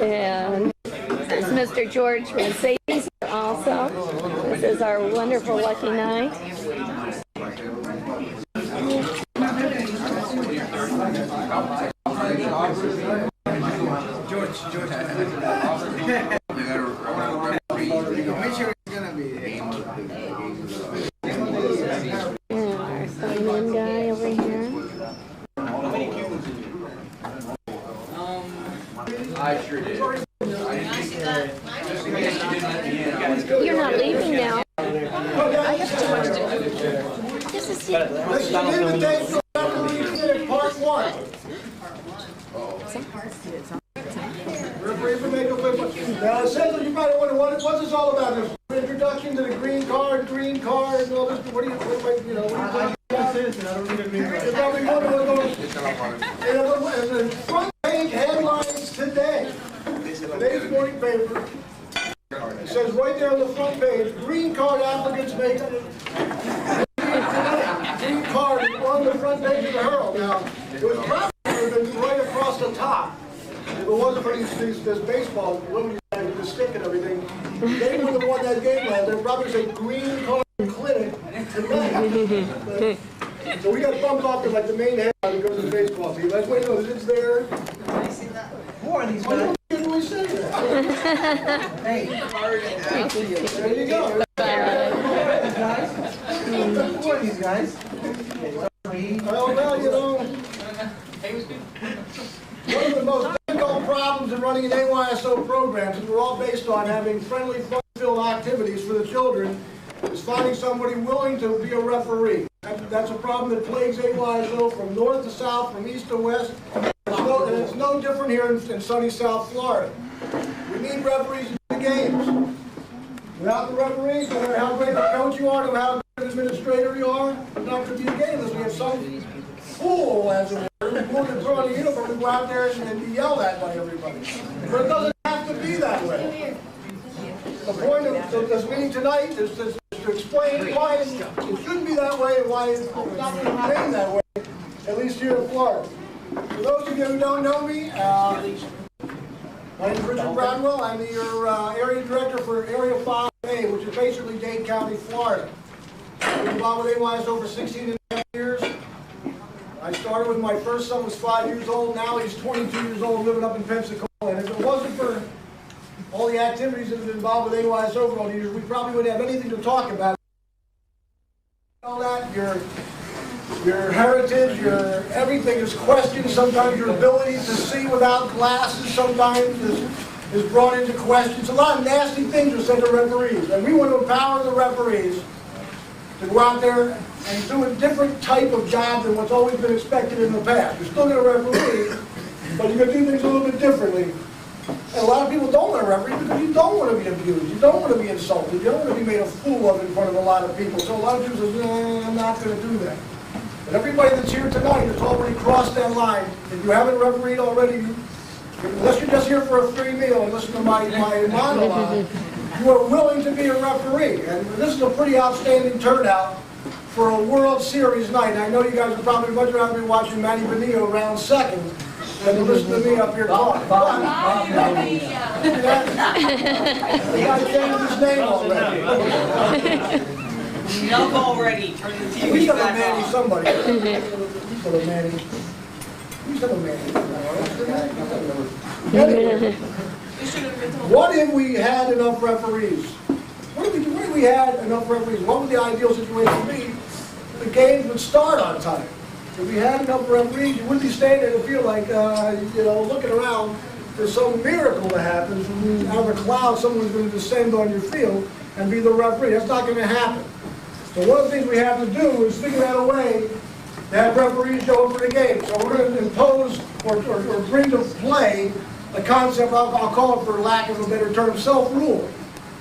And this is Mr. George Mercedes also. This is our wonderful lucky night. Our Simon guy over here. I sure did. You're not leaving now. I have too much to do. This is Let's begin the day for part one. Referee for make a quick one. Now, essentially, you probably wonder what's this all about? This introduction to the green card, and all this. What do you think? You know, what do you think? I don't need a green card. You're probably wondering what's going on. And the front page headlines today. Today's morning paper. It says right there on the front page, green card applicants make green card on the front page of the Herald. Now, it was probably right across the top. If it wasn't for this baseball, women with the stick and everything, they would have won that game last. They'd probably say green card clinic tonight. So we got bumped off to like the main headline that goes to the baseball team. Let's wait, no, it's there. Who are these guys? Can we say that? Hey, There you go. who are these guys? Well, you know, one of the most difficult problems in running an AYSO program, since we're all based on having friendly, fun-filled activities for the children, is finding somebody willing to be a referee. That's a problem that plagues AYSO from north to south, from east to west, and it's no different here in sunny South Florida. We need referees in the games. Without the referees, no matter how great a coach you are, no matter how good an administrator you are, you're not going to be a game unless we have some fool, as it were, who will throw on a uniform and go out there and be yelled at by everybody. But it doesn't have to be that way. The point of this meeting tonight is to explain why it shouldn't be that way and why it's not going to remain that way, at least here in Florida. For those of you who don't know me, my name is Bradwell. I'm your area director for Area 5A, which is basically Dade County, Florida. I've been involved with AYSO for 16 and a half years. I started when my first son was 5 years old. Now he's 22 years old, living up in Pensacola. And if it wasn't for all the activities that have been involved with AYSO for all these years, we probably wouldn't have anything to talk about. All that, your heritage, your everything is questioned. Sometimes your ability to see without glasses sometimes is brought into question. It's a lot of nasty things are said to referees, and we want to empower the referees to go out there and do a different type of job than what's always been expected in the past. You're still going to referee, but you're going to do things a little bit differently. And a lot of people don't want to referee because you don't want to be abused, you don't want to be insulted, you don't want to be made a fool of in front of a lot of people. So a lot of people say, no, I'm not going to do that. But everybody that's here tonight has already crossed that line. If you haven't refereed already, unless you're just here for a free meal and listen to my monologue, you are willing to be a referee. And this is a pretty outstanding turnout for a World Series night. And I know you guys would probably much rather be watching Manny Bonillo round second than to listen to me up here talking. The guy changed his name already. Enough already. Turn the TV We should have back Manny on. somebody. We should have Manny. We should have Manny. Anyway, what if we had enough referees? What if we had enough referees? What would the ideal situation be? The games would start on time. If we had enough referees, you wouldn't be standing there and feel like, looking around for some miracle to happen. From out of a cloud, someone's going to descend on your field and be the referee. That's not going to happen. So one of the things we have to do is figure out a way to have referees go over the game. So we're going to impose or bring to play a concept, I'll call it for lack of a better term, self-rule.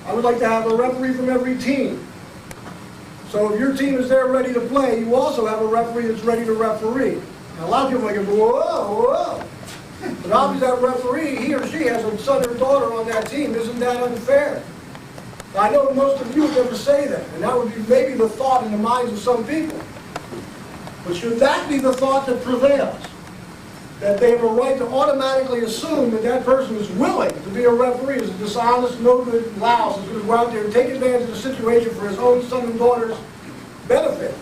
I would like to have a referee from every team. So if your team is there ready to play, you also have a referee that's ready to referee. Now, a lot of people are like, whoa. But obviously that referee, he or she has a son or daughter on that team. Isn't that unfair? I know most of you would never say that, and that would be maybe the thought in the minds of some people. But should that be the thought that prevails? that they have a right to automatically assume that that person is willing to be a referee, is a dishonest, no good louse, is going to go out there and take advantage of the situation for his own son and daughter's benefit.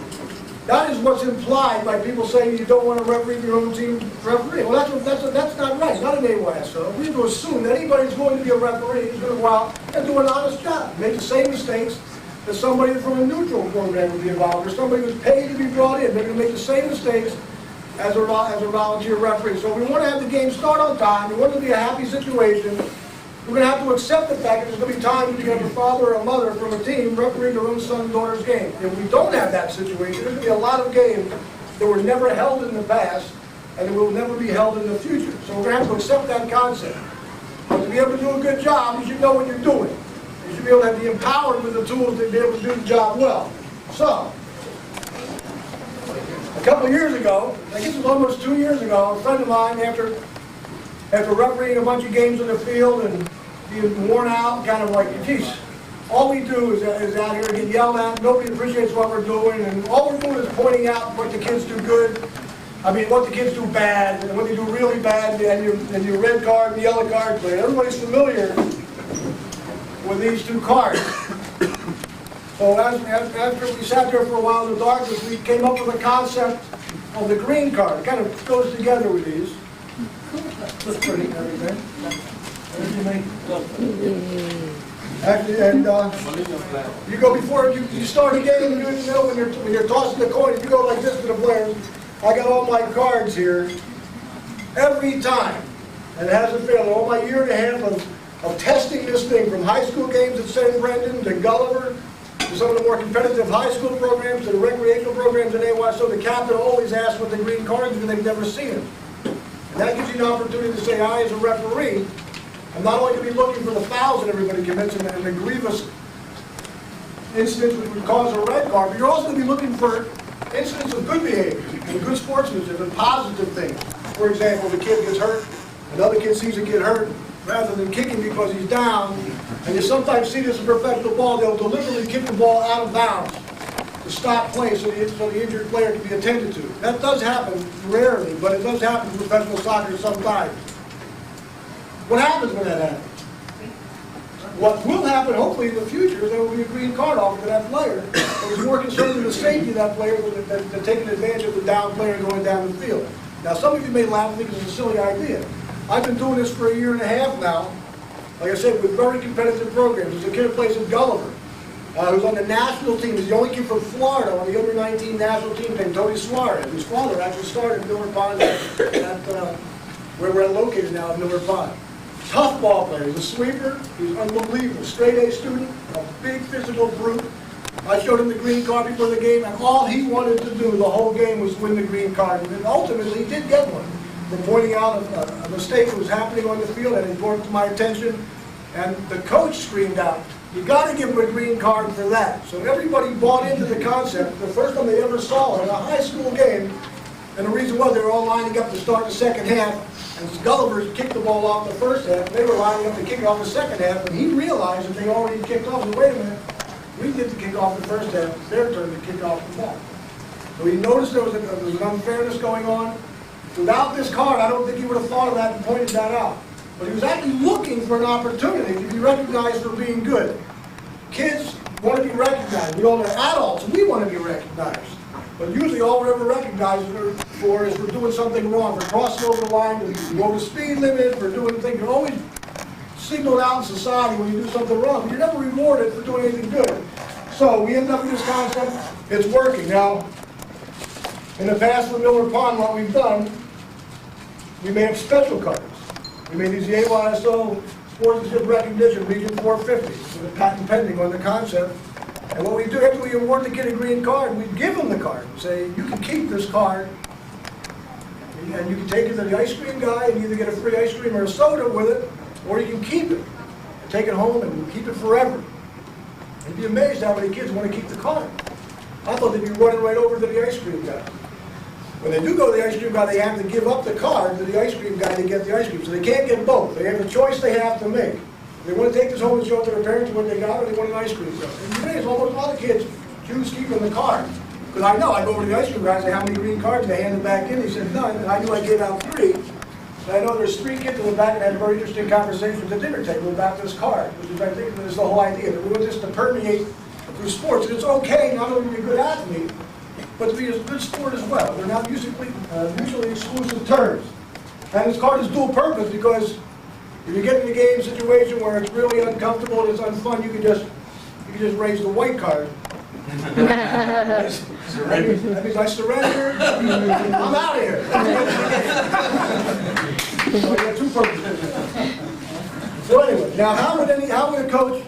That is what's implied by people saying you don't want to referee your own team referee. Well, that's not right. It's not an AYSO. We have to assume that anybody who's going to be a referee is going to go out and do an honest job, make the same mistakes that somebody from a neutral program would be involved, or somebody who's paid to be brought in. They're going to make the same mistakes as a volunteer referee. So if we want to have the game start on time, we want it to be a happy situation, we're going to have to accept the fact that there's going to be times when you can have a father or a mother from a team refereeing their own son and daughter's game. If we don't have that situation, there's going to be a lot of games that were never held in the past and that will never be held in the future. So we're going to have to accept that concept. But to be able to do a good job, you should know what you're doing. You should be able to be empowered with the tools to be able to do the job well. So, a couple of years ago, I guess it was almost 2 years ago, a friend of mine, after refereeing a bunch of games on the field and being worn out, kind of like, geez, all we do is out here get yelled at, nobody appreciates what we're doing, and all we're doing is pointing out what the kids do good, what the kids do bad, and what they do really bad, and your red card and the yellow card play. Everybody's familiar with these two cards. So after we sat there for a while in the darkness, we came up with a concept of the green card. It kind of goes together with these. Looks pretty, everything. Actually, and you go before you start a game, you know, when you're tossing the coin, if you go like this to the players, I got all my cards here every time, and it hasn't failed. All my year and a half of testing this thing, from high school games at St. Brendan to Gulliver, to some of the more competitive high school programs, to the recreational programs in AY. So the captain always asks what the green cards because they've never seen them. And that gives you an opportunity to say, I, as a referee, I'm not only going to be looking for the fouls that everybody commits and the grievous incidents which would cause a red card, but you're also going to be looking for incidents of good behavior and good sportsmanship and positive things. For example, the kid gets hurt, another kid sees a kid hurt, rather than kicking because he's down, and you sometimes see this in professional ball, they'll deliberately kick the ball out of bounds to stop play so the injured player can be attended to. That does happen rarely, but it does happen in professional soccer sometimes. What happens when that happens? What will happen, hopefully, in the future, is there will be a green card offered to that player that is more concerned with the safety of that player than taking advantage of the down player going down the field. Now, some of you may laugh and think it's a silly idea. I've been doing this for a year and a half now, like I said, with very competitive programs. There's a kid who plays in Gulliver, who's on the national team. He's the only kid from Florida on the under 19 national team named Tony Suarez, whose father actually started in Miller Pond, where we're located now in Miller Pond. Tough ball player. He's a sweeper. He's unbelievable. Straight A student, a big physical brute. I showed him the green card before the game, and all he wanted to do the whole game was win the green card. And ultimately, he did get one for pointing out a mistake that was happening on the field, and he brought it to my attention. And the coach screamed out, "You got to give him a green card for that." So everybody bought into the concept. The first time they ever saw it in a high school game, and the reason was they were all lining up to start the second half. And Gulliver's kicked the ball off the first half, they were lining up to kick it off the second half, and he realized that they already kicked off. And wait a minute, we get to kick off the first half, it's their turn to kick off the ball. So he noticed there was an unfairness going on. Without this card, I don't think he would have thought of that and pointed that out. But he was actually looking for an opportunity to be recognized for being good. Kids want to be recognized. We all are adults, we want to be recognized. But usually all we're ever recognized for is for doing something wrong, for crossing over the line, to go over the speed limit, for doing things. You're always signaled out in society when you do something wrong, but you're never rewarded for doing anything good. So we end up with this concept, it's working. Now, in the past with Miller Pond, what we've done, we made special cards. We made these AYSO Sportsmanship Recognition Region 450, with a patent pending on the concept. And what we do after we award the kid a green card, we give him the card and say, you can keep this card, and you can take it to the ice cream guy and either get a free ice cream or a soda with it, or you can keep it and take it home and keep it forever. You'd be amazed how many kids want to keep the card. I thought they'd be running right over to the ice cream guy. When they do go to the ice cream guy, they have to give up the card to the ice cream guy to get the ice cream. So they can't get both. They have a choice they have to make. They want to take this home and show it to their parents what they got, or they want an ice cream. And today, almost all the kids choose keeping the card. Because I know, I go over to the ice cream guy and say, how many green cards? They hand it back in. He said, none. And I knew I gave out 3. And I know there's 3 kids in the back that had a very interesting conversation at the dinner table about this card, which is, I think, is the whole idea, that we want this to permeate through sports. And it's okay not only to be a good athlete, but to be a good sport as well. They're not mutually exclusive terms. And this card is dual purpose because if you get in a game situation where it's really uncomfortable and it's unfun, you can just raise the white card. That means I surrender. I'm out of here. So I got 2 purposes. So anyway, now how would a coach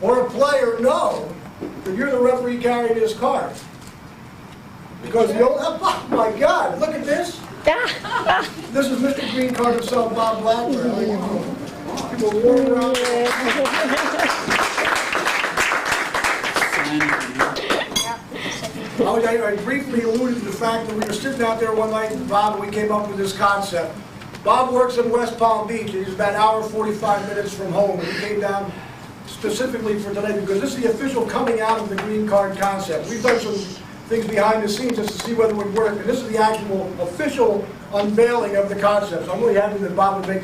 or a player know that you're the referee carrying this card? Because the old, oh my God, look at this. This is Mr. Green Card himself, Bob Blackburn. People warming around there. I briefly alluded to the fact that we were sitting out there one night, Bob, and we came up with this concept. Bob works in West Palm Beach, and he's about an hour and 45 minutes from home, and he came down specifically for today because this is the official coming out of the green card concept. We've done some things behind the scenes just to see whether it would work, and this is the actual official unveiling of the concept. So I'm really happy that Bob would make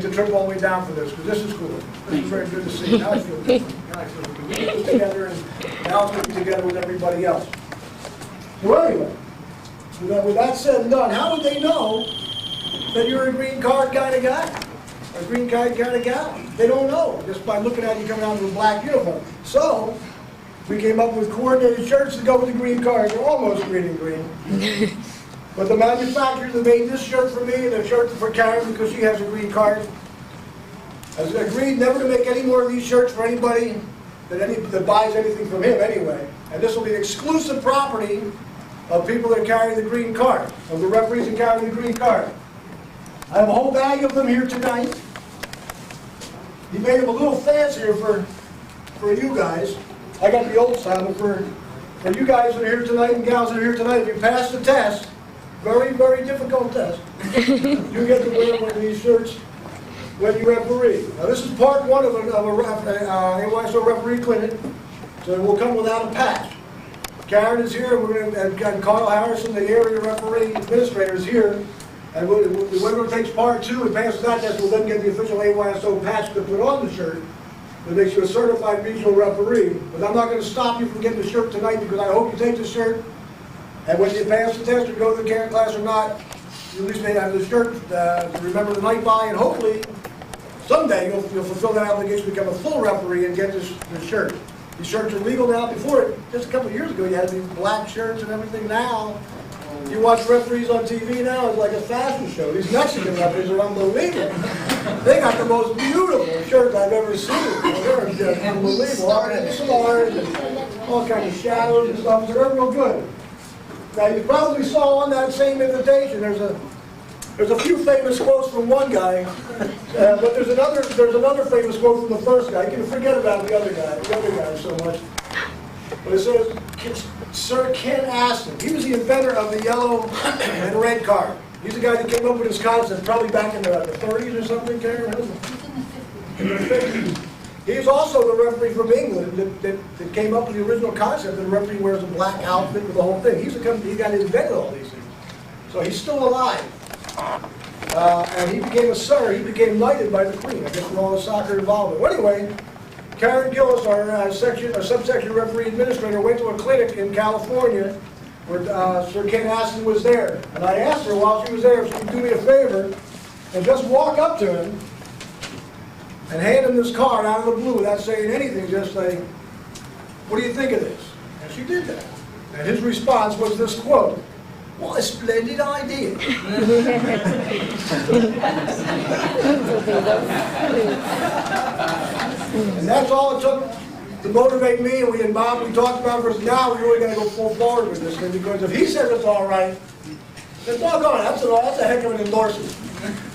the trip all the way down for this, because this is cool. This is very good to see. Now I feel good. Now I feel good. We put this together, and now it's working together with everybody else. So anyway, with that said and done, how would they know that you're a green card kind of guy? A green card kind of gal? They don't know, just by looking at you coming out with a black uniform. So, we came up with coordinated shirts to go with the green card. They're almost green and green. But the manufacturer that made this shirt for me and the shirt for Karen, because she has a green card, has agreed never to make any more of these shirts for anybody that buys anything from him anyway. And this will be exclusive property of people that carry the green card, of the referees that carry the green card. I have a whole bag of them here tonight. He made them a little fancier for you guys. I got the old style, but for you guys that are here tonight and gals that are here tonight, if you pass the test, very, very difficult test, you get to wear one of these shirts when you referee. Now this is part 1 of a AYSO referee clinic, so it will come without a patch. Karen is here, and Carl Harrison, the area referee administrator, is here. And whoever takes part 2 and passes that test will then get the official AYSO patch to put on the shirt that makes you a certified regional referee. But I'm not going to stop you from getting the shirt tonight because I hope you take the shirt. And when you pass the test or go to the Karen class or not, you at least may have the shirt to remember the night by. And hopefully, someday you'll fulfill that obligation to become a full referee and get this shirt. These shirts are legal now. Before, just a couple of years ago, you had these black shirts and everything. Now, you watch referees on TV now, it's like a fashion show. These Mexican referees are unbelievable. They got the most beautiful shirts I've ever seen. They're just unbelievable. All kinds of stars and all kinds of shadows and stuff. So they're real good. Now, you probably saw on that same invitation, there's a few famous quotes from one guy, but there's another famous quote from the first guy. You can forget about the other guy so much. But it says, Sir Ken Aston. He was the inventor of the yellow and red card. He's the guy that came up with this concept probably back in the 30s or something, Karen? In the 50s. He's also the referee from England that came up with the original concept that the referee wears a black outfit with the whole thing. He's the guy that invented all these things. So he's still alive. And he became a sir. He became knighted by the Queen, I guess, with all the soccer involvement. Well, anyway, Karen Gillis, our subsection referee administrator, went to a clinic in California where Sir Ken Aston was there. And I asked her while she was there if she could do me a favor and just walk up to him and hand him this card out of the blue without saying anything, just say, "What do you think of this?" And she did that. And his response was this quote, "What a splendid idea." And that's all it took to motivate me, and Bob, we talked about it, now we really got to go full forward with this thing, because if he says it's all right, then doggone, that's a heck of an endorsement.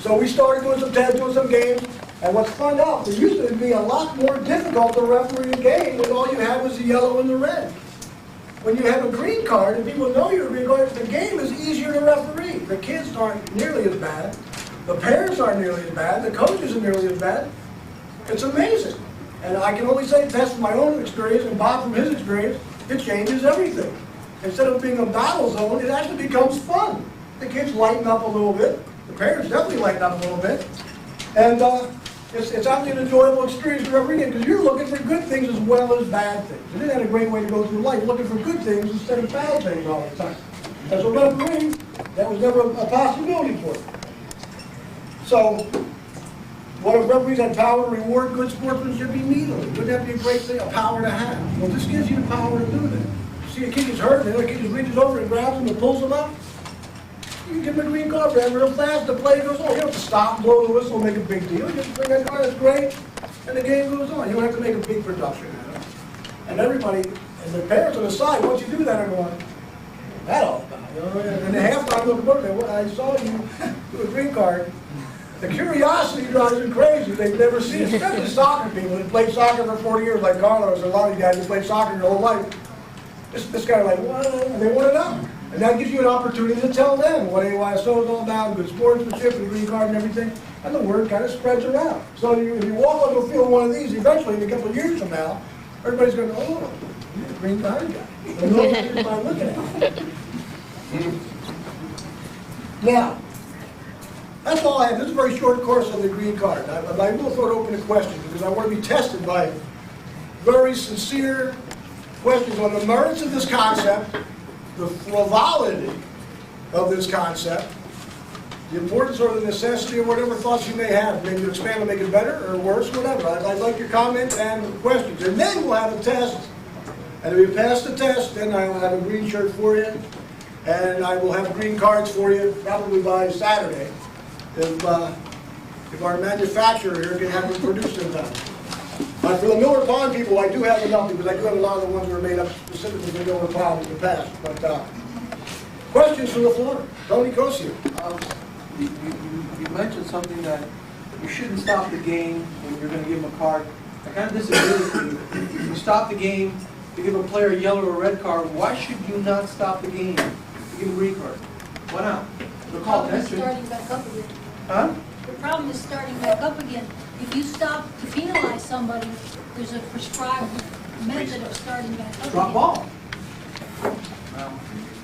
So we started doing some tests, doing some games, and what's found out, it used to be a lot more difficult to referee a game when all you had was the yellow and the red. When you have a green card and people know you're a green card, the game is easier to referee. The kids aren't nearly as bad, the parents aren't nearly as bad, the coaches are nearly as bad. It's amazing. And I can only say that's from my own experience, and Bob from his experience, it changes everything. Instead of being a battle zone, it actually becomes fun. The kids lighten up a little bit. The parents definitely lighten up a little bit. And it's actually an enjoyable experience for every game because you're looking for good things as well as bad things. And isn't that a great way to go through life, looking for good things instead of bad things all the time? As a referee, that was never a possibility for you. So, what if referees had power to reward good sportsmanship immediately? Wouldn't that be a great thing, a power to have? Well, this gives you the power to do that. See a kid gets hurt, and the other kid just reaches over and grabs him and pulls him up. You can give him a green card for that real fast. The play goes on. You don't have to stop, blow the whistle, make a big deal. You just bring that card, that's great, and the game goes on. You don't have to make a big production out of it. And everybody, and the parents on the side, once you do that, are going, what's that all about? You know? And the halftime look at I saw you do a green card. The curiosity drives them crazy. They've never seen it. Especially soccer people that played soccer for 40 years, like Carlos, and a lot of you guys who played soccer your whole life. This guy like, what? And they want to know. And that gives you an opportunity to tell them what AYSO is all about, good sportsmanship and green card and everything. And the word kind of spreads around. So if you walk onto a field one of these, eventually, in a couple of years from now, everybody's going to go, oh, you're the green card guy. They know what you're looking at. Now, that's all I have. This is a very short course on the green card. I will throw it open to questions because I want to be tested by very sincere questions on the merits of this concept, the frivolity of this concept, the importance or the necessity or whatever thoughts you may have, maybe to expand and make it better or worse, whatever. I'd like your comments and questions. And then we'll have a test. And if you pass the test, then I will have a green shirt for you. And I will have green cards for you probably by Saturday. If our manufacturer here can have them produced in time. But for the Miller Pond people, I do have enough because I do have a lot of the ones that are made up specifically for Miller Pond in the past. But questions from the floor? Tony Cosio. You mentioned something that you shouldn't stop the game when you're going to give them a card. I kind of disagree with you. You stop the game to give a player a yellow or red card. Why should you not stop the game to give a green card? Why not? The call attention. Starting back up again. Huh? The problem is starting back up again. If you stop to penalize somebody, there's a prescribed method of starting back up Drop again. ball. Well,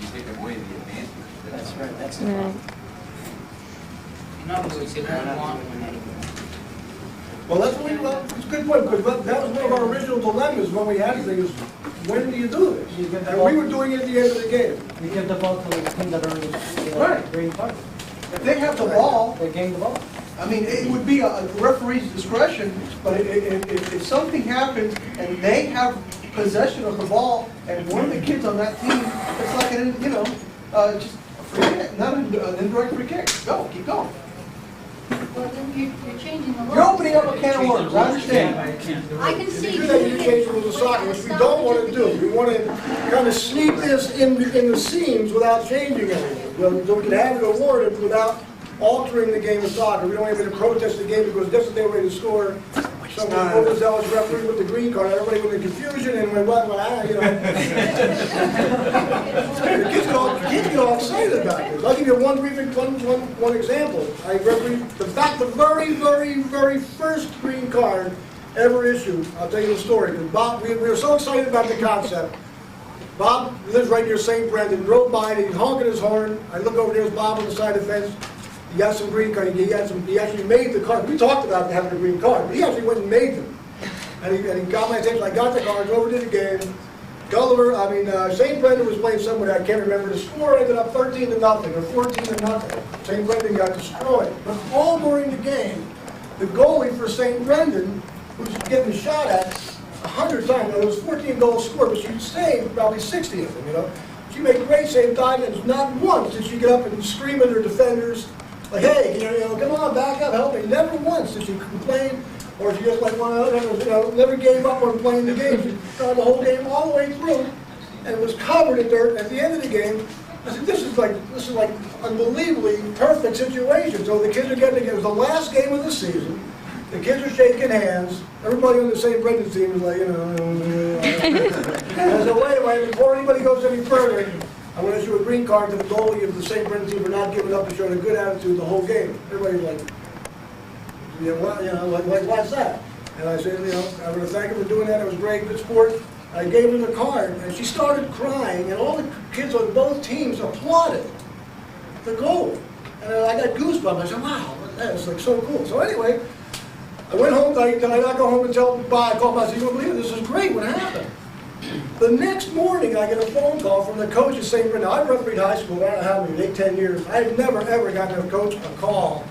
you take away the advantage. That's right. That's the Right. problem. In other words, if you want, Well, that's what it's a good point, because that was one of our original dilemmas when we had things. When do you do this? And we were doing it at the end of the game. We give the ball to the team that earns the Right. green card. If they have the ball, They gain the ball. I mean, it would be a referee's discretion, but if something happens and they have possession of the ball and one of the kids on that team, it's like just a free kick, not an indirect free kick. Go, keep going. Well, then you're changing the law. You're opening up a can of worms, I understand. I can If see. you do that, you change the rules of soccer, which we don't want to do. We want to kind of sneak this in the seams without changing anything. So we can have it awarded without altering the game of soccer. We don't have to protest the game because just as they were ready to score, some overzealous referee with the green card, everybody went in confusion and went, you know. The kids get all excited about this. I'll give you one example. I refereed the very, very, very first green card ever issued. I'll tell you the story. Because Bob, we were so excited about the concept. Bob lives right near St. Brendan. Drove by and he's honking his horn. I look over there, there's Bob on the side of the fence. He got some green card. He actually made the card. We talked about having a green card, but he actually went and made them. And he got my attention. I got the cards over to the game. St. Brendan was playing somebody, I can't remember. The score ended up 13-0 or 14-0. St. Brendan got destroyed. But all during the game, the goalie for St. Brendan, who was getting shot at 100 times, it was 14 goals scored, but she saved probably 60 of them, you know. She made great save time, and not once did she get up and scream at her defenders, like, hey, come on, back up, help me. Never once did she complain, or she just never gave up on playing the game. She tried the whole game all the way through, and it was covered in dirt. At the end of the game, I said, this is like unbelievably perfect situation. So the kids are getting together. It was the last game of the season. The kids are shaking hands. Everybody on the St. Brendan team is like, And so wait, before anybody goes any further, I want to issue a green card to the goalie of the St. Brendan team for not giving up and showing a good attitude the whole game. Everybody's like, what's that? And I said, I want to thank him for doing that. It was great, good sport. I gave her the card, and she started crying, and all the kids on both teams applauded the goal. And I got goosebumps. I said, wow, that's like so cool. So anyway, I went home, I go home and tell Bob, I called Bob, I said, you don't believe it, this is great, what happened? The next morning, I get a phone call from the coach at St. Brendan. I've refereed high school, I don't know how many, 8, 10 years. I've never, ever gotten a call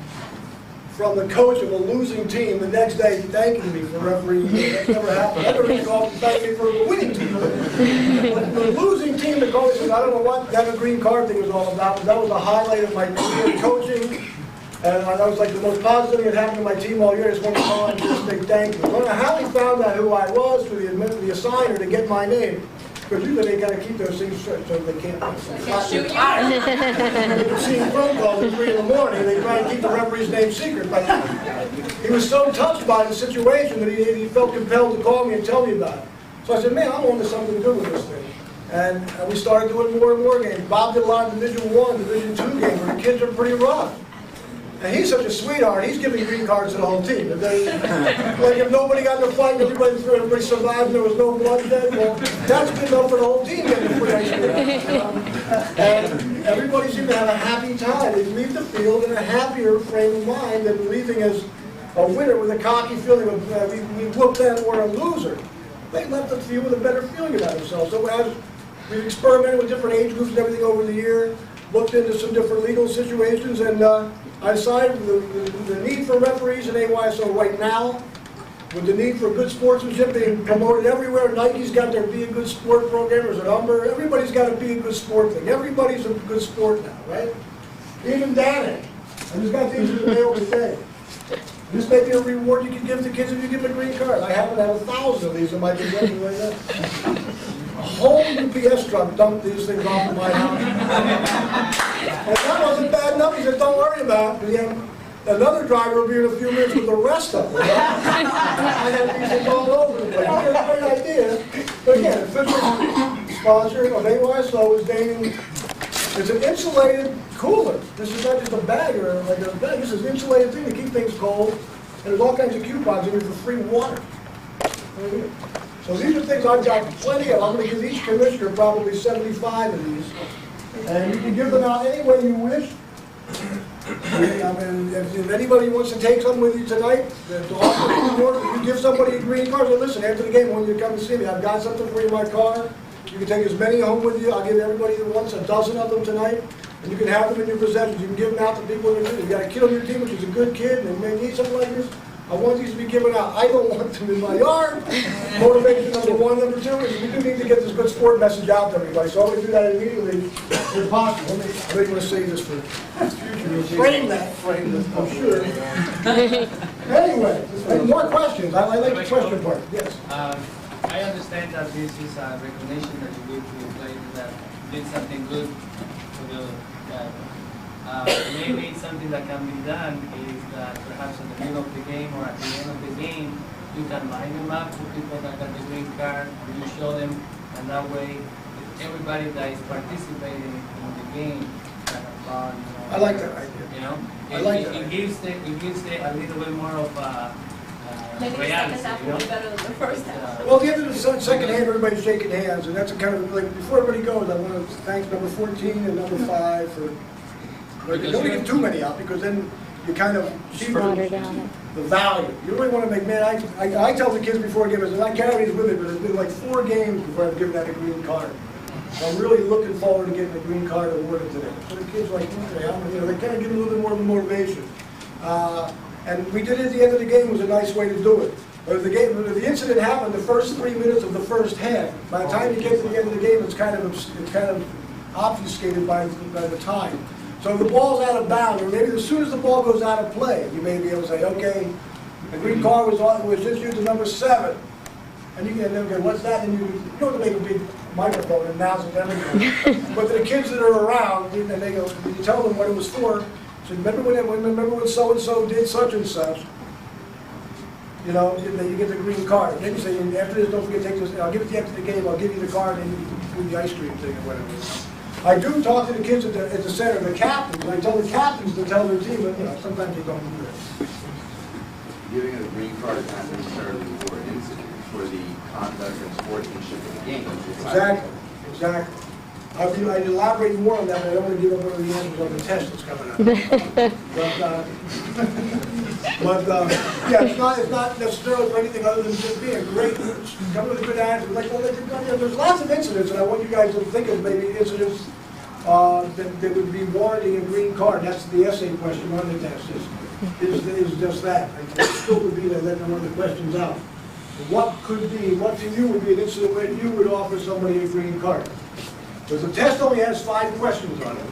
from the coach of a losing team the next day thanking me for refereeing. That's never happened. I never been called to thank me for a winning team. The losing team, the coach said, I don't know what that green card thing was all about, but that was the highlight of my career coaching. And that was like the most positive thing that happened to my team all year. I just want to call and just say thank you. I don't know how he found out who I was through the assigner to get my name. Because usually they kind of keep those things straight so they can't shoot you. You're seeing phone calls at 3 in the morning. They try and keep the referee's name secret. But he was so touched by the situation that he felt compelled to call me and tell me about it. So I said, man, I'm on to something good with this thing. And we started doing more and more games. Bob did a lot of Division I, Division II games where the kids are pretty rough. And he's such a sweetheart, he's giving green cards to the whole team. Like if nobody got in a fight, everybody survived, and there was no bloodshed, well, that's good enough for the whole team getting a free ice cream. And everybody seemed to have a happy time. They leave the field in a happier frame of mind than leaving as a winner with a cocky feeling of we whooped them or a loser. They left the field with a better feeling about themselves. So as we've experimented with different age groups and everything over the year, looked into some different legal situations, and I decided the need for referees in AYSO right now, with the need for good sportsmanship being promoted everywhere. Nike's got their Be a Good Sport program, there's a number. Everybody's got a Be a Good Sport thing. Everybody's a good sport now, right? Even Danny. I just got these in the mail today. This may be a reward you can give to kids if you give them a green card. I happen to have 1,000 of these in my possession right now. A whole UPS truck dumped these things off of my house. And that wasn't bad enough. He said, don't worry about it. And another driver will be in a few minutes with the rest of them. I had these things all over the place. It's a great idea. But again, official sponsor of AYSO is Damien. It's an insulated cooler. This is not just a bag or like a bag. This is an insulated thing to keep things cold. And there's all kinds of coupons in here for free water. So these are things I've got plenty of. I'm going to give each commissioner probably 75 of these. And you can give them out any way you wish. I mean, if anybody wants to take some with you tonight, to offer you give somebody a green card, say, listen, after the game, when you come to see me, I've got something for you in my car. You can take as many home with you. I'll give everybody that wants a dozen of them tonight. And you can have them in your possessions. You can give them out to people that you got a kid on your team, which is a good kid, and they may need something like this. I want these to be given out. I don't want them in my yard. Motivation number one. Number two is we do need to get this good sport message out to everybody. So I'm going to do that immediately if possible. I really want to say this for future. Frame that. I'm sure. Anyway, more questions. I like the question part. Yes. I understand that this is a recognition that you give to the players that did something good for the guy. Maybe something that can be done is that perhaps at the middle of the game or at the end of the game, you can line them up with people that got the green card, or you show them, and that way everybody that is participating in the game can have fun. You know, I like that idea. You know, I like that. It gives it a little bit more of a Maybe the reality. second half You know? will be better than the first half. Well, at the end of the second hand, everybody's shaking hands, and that's a kind of like before everybody goes. I want to thank number 14 and number 5 for. You don't give too many out because then you kind of Water down. the value. You really want to make, man, I tell the kids before I give it, and I carry these with me, but it's been like 4 games before I've given out a green card. So I'm really looking forward to getting a green card awarded today. So the kids are like, okay, you know, they kind of give a little bit more of a motivation. And we did it at the end of the game was a nice way to do it. But the incident happened the first 3 minutes of the first half. By the time you get to the end of the game, it's kind of obfuscated by the time. So if the ball's out of bounds, or maybe as soon as the ball goes out of play, you may be able to say, okay, the green card was just used to number 7. And you can then go, what's that? And you don't have to make a big microphone and announce it to everyone. But to the kids that are around, and they go, you tell them what it was for. So remember when so-and-so did such and such. You know, you get the green card. Maybe say, after this, don't forget to take this, I'll give it to you after the game, I'll give you the card, and you can do the ice cream thing or whatever. I do talk to the kids at the center, the captains, and I tell the captains to tell their team, but you know, sometimes they don't do it. Giving a green card is not necessarily for an incident, it's for the conduct and sportsmanship of the game. Exactly. I'd elaborate more on that, but I don't want to give up one of the answers on the test that's coming up. Yeah, it's not necessarily for anything other than just being great, coming with a good attitude. Like, well, there's lots of incidents, and I want you guys to think of maybe incidents that would be warranting a green card. That's the essay question on the test, is just that. It still would be that one of the questions out. What to you would be an incident where you would offer somebody a green card? Because the test only has 5 questions on it.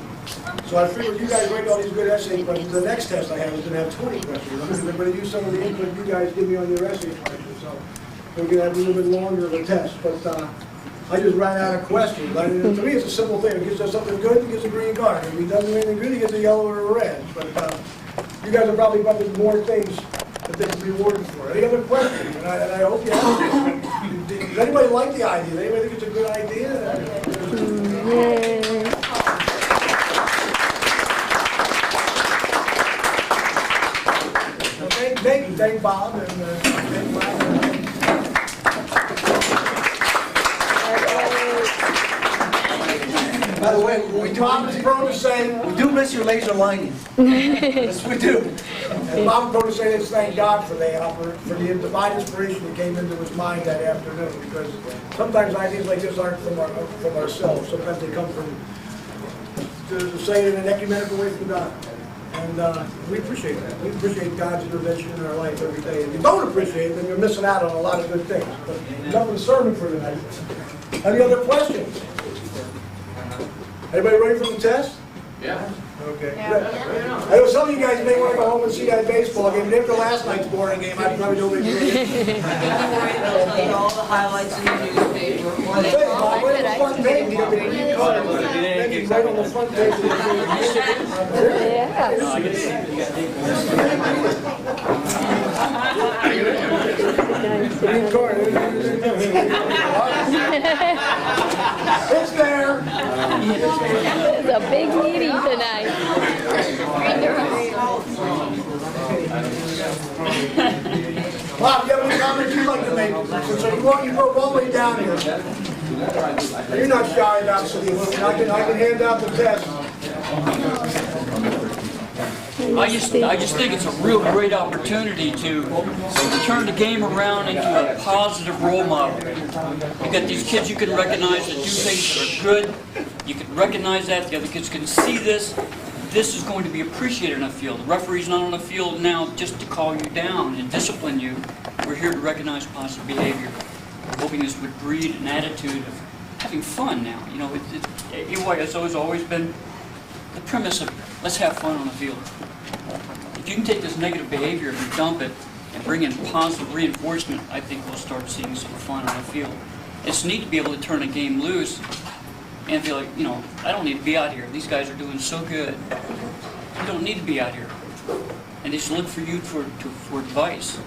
So I figured you guys write all these good essay questions. The next test I have is going to have 20 questions. I'm going to use some of the input you guys give me on your essay questions. So we're going to have a little bit longer of a test. But I just ran out of questions. To me, it's a simple thing. If he does something good, he gets a green card. If he doesn't do anything good, he gets a yellow or a red. But you guys are probably finding more things that they can be awarded for. Any other questions? And I hope you have. Does anybody like the idea? Does anybody think it's a good idea? Yay. Thank Bob and thank Bob. By the way, Bob is prone to say, we do miss your laser lining. Yes, we do. and Bob is prone to say, let's thank God for the divine inspiration that came into his mind that afternoon. Because sometimes ideas like this aren't from ourselves. Sometimes they come from, to say it in an ecumenical way from God. And we appreciate that. We appreciate God's intervention in our life every day. If you don't appreciate it, then you're missing out on a lot of good things. But enough of the sermon for tonight. Any other questions? Everybody ready for the test? Yeah. Okay. I know some of you guys may want to go home and see that baseball game, but after last night's boring game, I probably don't agree. All the highlights in the newspaper. Right on the front page, you got the green card. Right on the front page. Yeah. Green card. It's there. It's a big meeting tonight. Bob, you have any comments you'd like to make? So you drove all the way down here. You're not shy about city looking. I can hand out the test. I just think it's a real great opportunity to turn the game around into a positive role model. You got these kids you can recognize that do things that are good. You can recognize that. The other kids can see this. This is going to be appreciated in the field. The referee's not on the field now just to call you down and discipline you. We're here to recognize positive behavior. We're hoping this would breed an attitude of having fun now. You know, AYSO has always been the premise of let's have fun on the field. If you can take this negative behavior and dump it and bring in positive reinforcement, I think we'll start seeing some fun on the field. It's neat to be able to turn a game loose and feel like, you know, I don't need to be out here. These guys are doing so good. You don't need to be out here. And they just look for you for advice.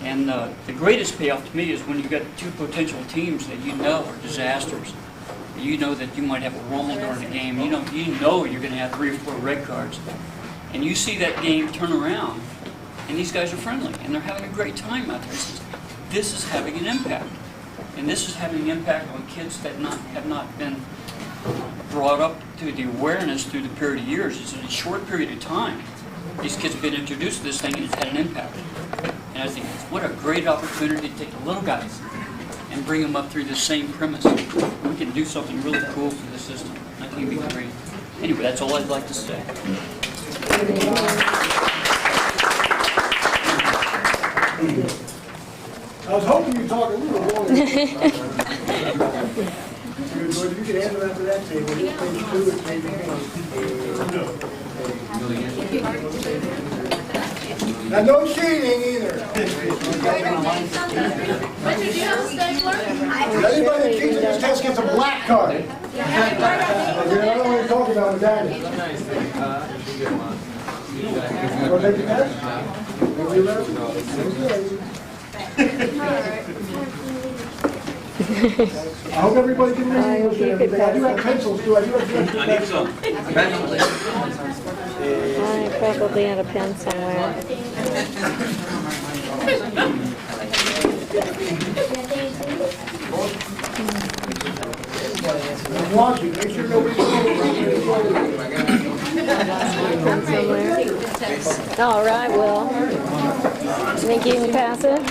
And the greatest payoff to me is when you've got 2 potential teams that you know are disasters. You know that you might have a rumble during the game. You know you're going to have 3 or 4 red cards. And you see that game turn around, and these guys are friendly, and they're having a great time out there. This is having an impact. And this is having an impact on kids that have not been brought up to the awareness through the period of years. It's in a short period of time. These kids have been introduced to this thing, and it's had an impact. And I think, what a great opportunity to take the little guys and bring them up through the same premise. We can do something really cool for the system. I think it'd be great. Anyway, that's all I'd like to say. I was hoping you'd talk a little longer. You can answer after that table. Here's page 2 and page 1. Now, no cheating either. Anybody that cheats in this test gets a black card. I don't want to talk about it, that is. You want to take the test? I hope everybody can read English and everything. I do have pencils too. I need some. I probably had a pen somewhere. I'm watching, make sure nobody's somewhere. All right, Will. Think you can pass it?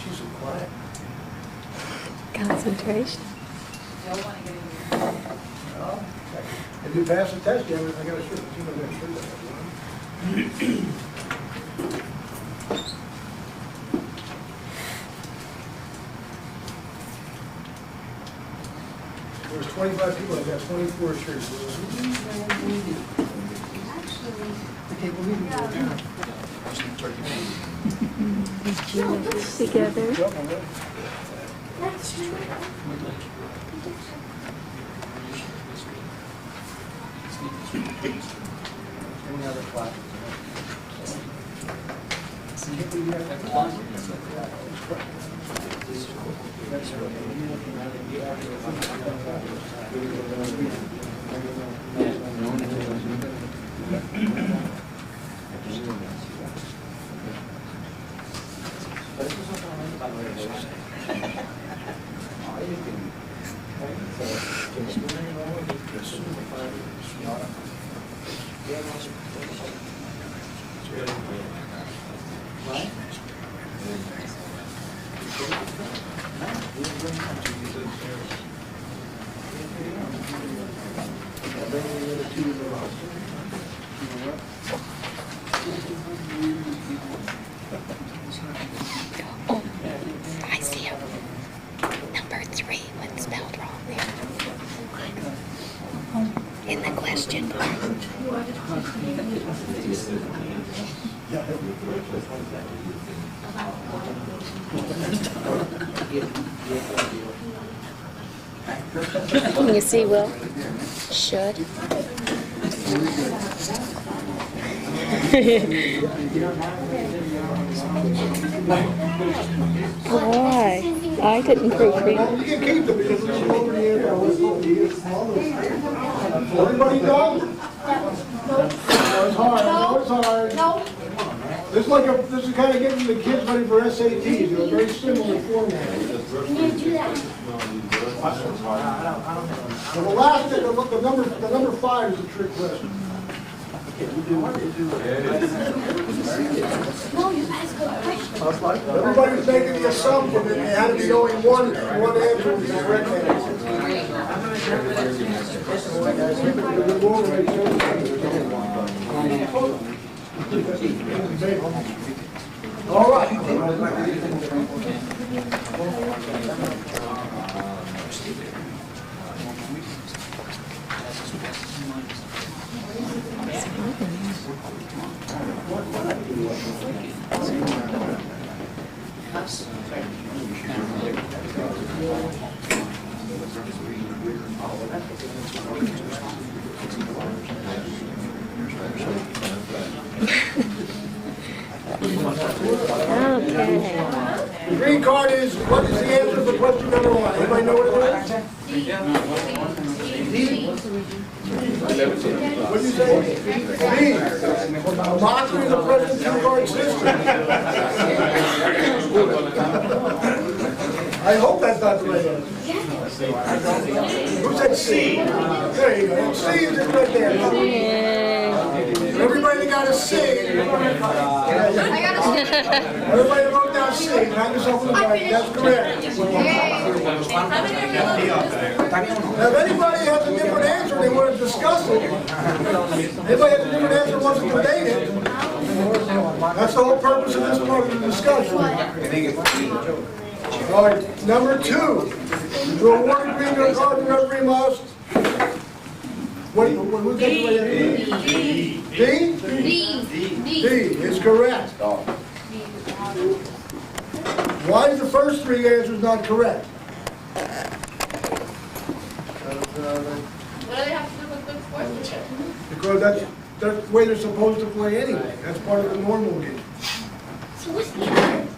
She's so quiet. Concentration. If you pass the test, I got a shirt. See if I got a shirt. There's 25 people, I got 24 shirts. Together. Any other class? Oh, I see him. Number 3, what's spelled wrong there? In the question part. Can you see, Will? Should. Why? I didn't proofread. You can keep them because it's over the end. Everybody done? No, it's hard. I know it's hard. No. This is kind of getting the kids ready for SATs. They're very similar format. So the last thing, the number 5 is a trick question. No, you ask a question. Everybody was making the assumption that they had to be only one answer would be the correct answer. All right. Okay. The green card is, what is the answer for question number 1? Anybody know what it is? What did you say? D. Mockery of the present two-card system. I hope that's not the right answer. Who said C? There you go. C is it right there. Everybody that got a C. Everybody that wrote down C, pat yourself on the back. That's correct. Now, if anybody has a different answer, they want to discuss it. Anybody has a different answer, wants to debate it. That's the whole purpose of this part of the discussion. All right, number 2. To award a green card, the referee must. What D? D is correct. Why is the first 3 answers not correct? What do they have to do with good sportsmanship? Because that's the way they're supposed to play anyway. That's part of the normal game. So what's the answer?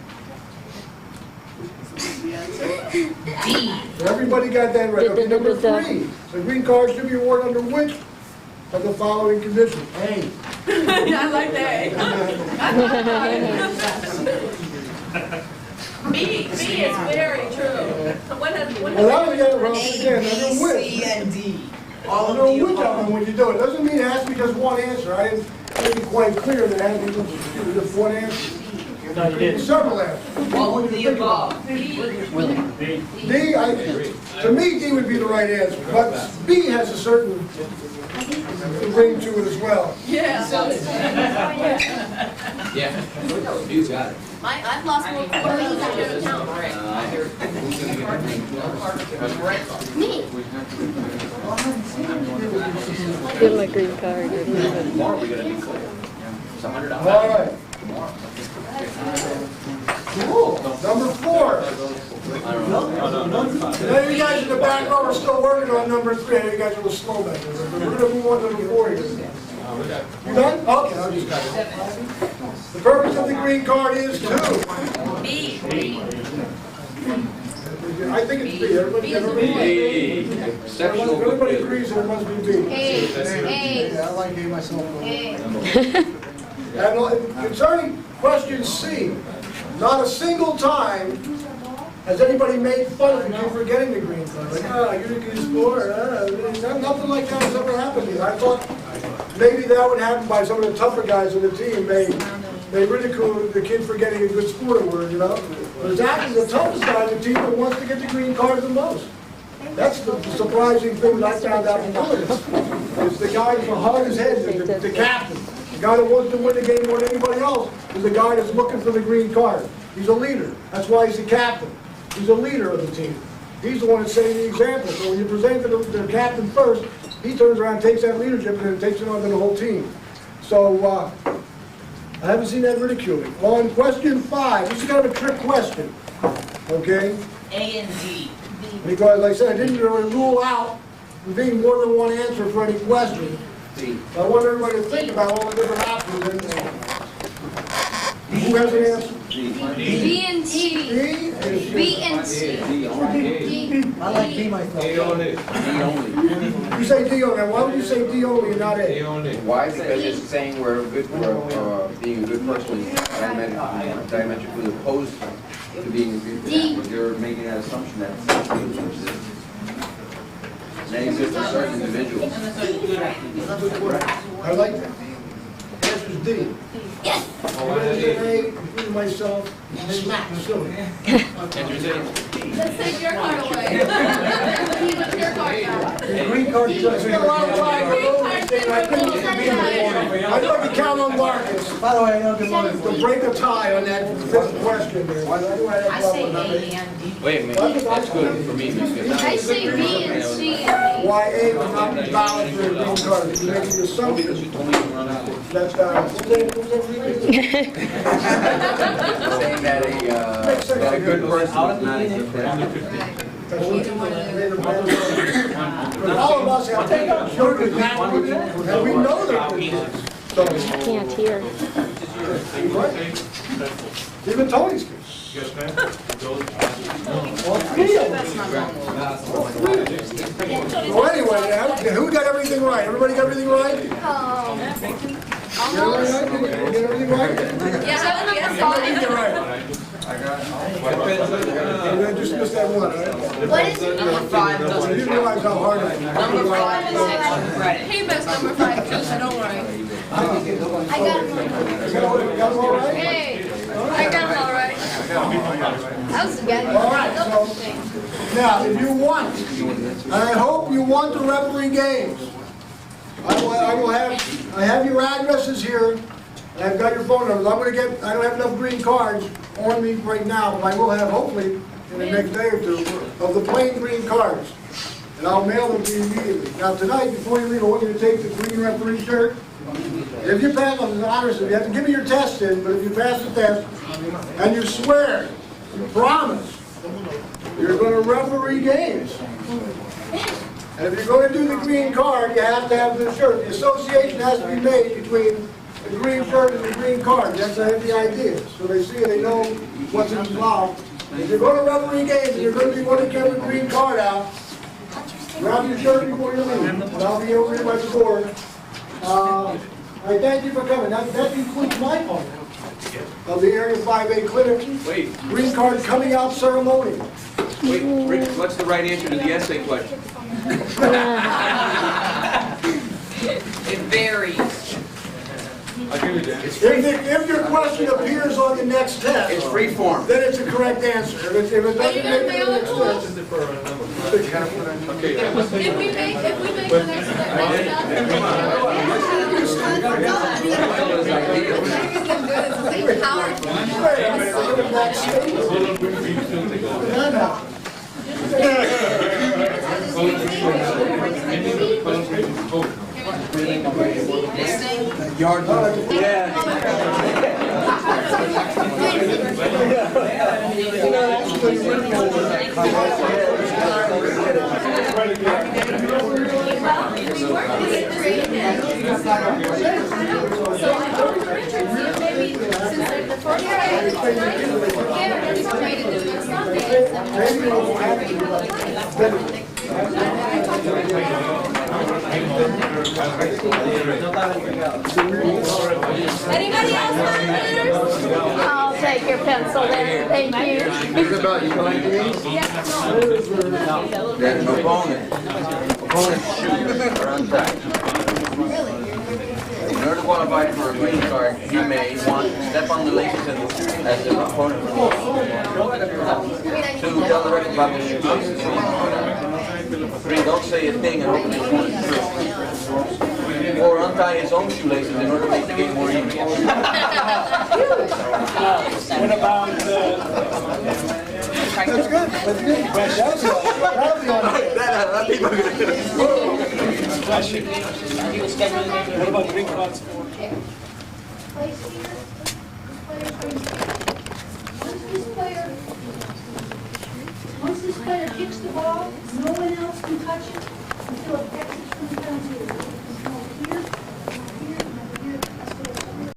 So everybody got that right. Okay, number 3. The green card should be awarded under which of the following conditions. A. I like that. B is very true. What Well, that was the other problem again, under which. C, and D. All Under of the which of them above. would you do it? Doesn't mean it has to be just one answer. I didn't make it quite clear that it had to be just one answer. No, you didn't. Several answers. All of the above. D, to me, D would be the right answer, but B has a certain ring to it as well. Yeah. Yeah. He's got it. I've lost more quarters Give him a green card or leave it. Tomorrow we gotta do it. It's $100. All right. Cool. Number 4. Now you guys in the back row are still working on number 3. I know you guys are a little slow back there. But we're going to move on to number 4 here. You done? Okay. I'll just cut it. The purpose of the green card is to. B. I think it's B. Everybody agrees that it must be B. I like A myself. And concerning question C, not a single time has anybody made fun of you for getting the green card. Like, you're a good sport. Nothing like that has ever happened to me. I thought maybe that would happen by some of the tougher guys on the team. They ridicule the kid for getting a good sport award, you know. But it's actually the toughest guy on the team that wants to get the green card the most. That's the surprising thing that I found out from doing this. It's the guy with the hardest head, the captain. The guy that wants to win the game more than anybody else is the guy that's looking for the green card. He's a leader. That's why he's the captain. He's a leader of the team. He's the one that's setting the example. So when you present to the captain first, he turns around, takes that leadership, and then takes it on to the whole team. So I haven't seen that ridiculing. On question 5, this is kind of a trick question, okay? A and D. Because like I said, I didn't really rule out there being more than one answer for any question. I want everybody to think about all the different options. Who has an answer? B and C. D and B and C. I like B myself. D only. You say D on that. Why would you say D only and not A? Why? Because it's saying we're good, being a good person is diametrically opposed to being a good person. But you're making that assumption that it's not good. They exist for certain individuals. I like that. The answer is D. Yes. A, including myself, smack, silly. Let's take your card away. What's your card now? The green card judge. We got a lot of time. I'd like to count on Marcus By the way, I know good morning. to break a tie on that fifth question there. Why do I have I trouble say with that? A and D. Wait a minute, that's good for me, because I say B and C and Why A would not be valid for a green card? You're making an assumption. you told me to run out. That's, who's that? Saying that a good person is not a good friend. All of us have children and we know they're good. So, Can't hear. right? Even Tony's good. Well, anyway, who got everything right? Everybody got everything right? Get everything right? Everything right. I just missed that one, right? What is it? Number 5 You doesn't didn't count. realize how hard I am. Number 5 is extra credit. He missed number 5 too, so don't worry. I got You got them all right? Hey, I got it all right. That was good. All right, so, now, if you want, and I hope you want to referee games, I have your addresses here, and I've got your phone numbers. I don't have enough green cards on me right now, but I will have, hopefully, in the next day or two, of the plain green cards. And I'll mail them to you immediately. Now, tonight, before you leave, I want you to take the green referee shirt. And if you pass, I'm honest, you have to give me your test in, but if you pass the test, and you swear, you promise, you're going to referee games. And if you're going to do the green card, you have to have the shirt. The association has to be made between the green shirt and the green card. That's the idea. So they see, they know what's involved. If you're going to referee games and you're going to be wanting to get the green card out, grab your shirt before you leave. And I'll be over here by the door All right, thank you for coming. That concludes my part of the Area 5A clinic. Wait, Green card coming out ceremony. wait, Rick, what's the right answer to the essay question? It varies. If your question appears on the next test, It's free form. then it's a correct answer. If it Are you doesn't gonna make it mail to the it next to us? test, If we make the next step, Yard. Anybody else want theirs? I'll take your pencil then, thank you. Isabel, you going to these? That opponent's shoes are untied. In order to qualify for a green card, you may, 1, step on the laces as the opponent. 2, tell the ref about the shoelaces. 3, don't say a thing and hope the opponent is true. 4, untie his own shoelaces in order to make the game more even. What about, that's good. That'll be on Question. What about green cards? Place here, once this player kicks the ball, no one else can touch it.